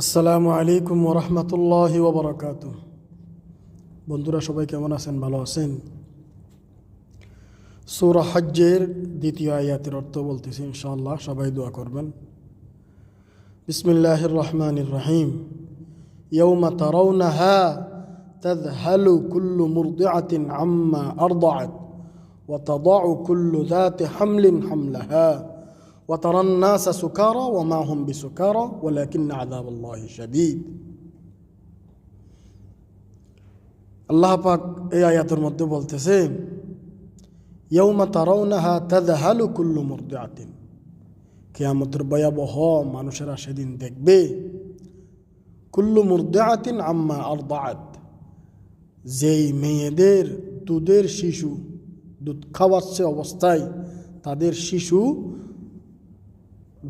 আসসালামু আলাইকুম ওরহমতুল্লাহি ওবরাকাতুহ। বন্ধুরা সবাই কেমন আছেন? ভালো আছেন? সূরা হজ্জের দ্বিতীয় আয়াতের অর্থ বলতেছি ইনশাআল্লাহ, সবাই দোয়া করবেন। বিসমিল্লাহির রহমানির রহিম। ইয়াউমা তারাউনাহা তাযহালু কুল্লু মুরদিআতিন আম্মা আরদাআত ওয়া তাদাউ কুল্লু যাতি হামলিন হামলাহা وترى الناس سكارى وما هم بسكارى ولكن عذاب الله شديد। আল্লাহ পাক এই আয়াতের মধ্যে বলতেছে, ইয়াউমা তারাউনাহা তাযহালু কুল্লু মুরদিআতিন, কিয়ামতের ভয়াবহ মানুষেরা সেদিন দেখবে, কুল্লু মুরদিআতিন আম্মা আরদাআত, যেই মেয়েদের দুধের শিশু দুধ খাওয়াচ্ছে অবস্থায় তাদের শিশু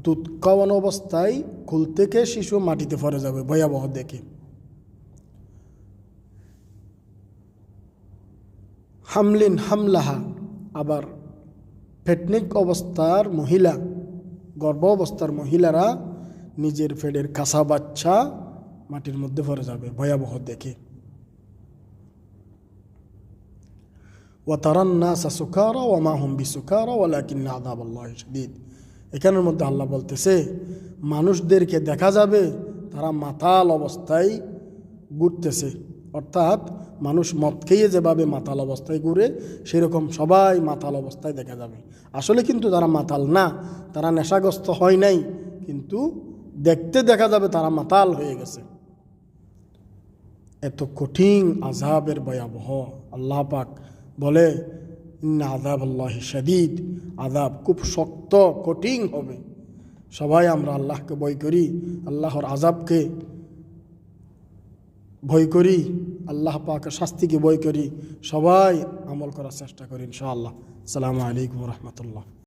দুধ খাওয়ানো অবস্থায় কুল থেকে শিশু মাটিতে পড়ে যাবে ভয়াবহ দেখে। হামলিন হামলাহা, আবার প্রেগনেন্ট অবস্থার মহিলা, গর্ভ অবস্থার মহিলারা নিজের পেটের কাঁচা বাচ্চা মাটির মধ্যে পড়ে যাবে ভয়াবহ দেখে। ওয়া তারান নাসা সুকারা ওয়া মা হুম বিসুকারা ওয়ালাকিন্না আযাবাল্লাহি শাদীদ। এখানের মধ্যে আল্লাহ বলতেছে, মানুষদেরকে দেখা যাবে তারা মাতাল অবস্থায় ঘুরতেছে, অর্থাৎ মানুষ মদ খেয়ে যেভাবে মাতাল অবস্থায় ঘুরে সেরকম সবাই মাতাল অবস্থায় দেখা যাবে। আসলে কিন্তু তারা মাতাল না, তারা নেশাগ্রস্ত হয় নাই, কিন্তু দেখতে দেখা যাবে তারা মাতাল হয়ে গেছে। এত কঠিন আযাবের ভয়াবহ। আল্লাহ পাক বলে, ইন্না আযাবাল্লাহি শাদীদ, আযাব খুব শক্ত কঠিন হবে। সবাই আমরা আল্লাহকে ভয় করি, আল্লাহর আযাবকে ভয় করি, আল্লাহ পাকের শাস্তিকে ভয় করি, সবাই আমল করার চেষ্টা করি ইনশাআল্লাহ। আসসালামু আলাইকুম ওয়া রাহমাতুল্লাহ।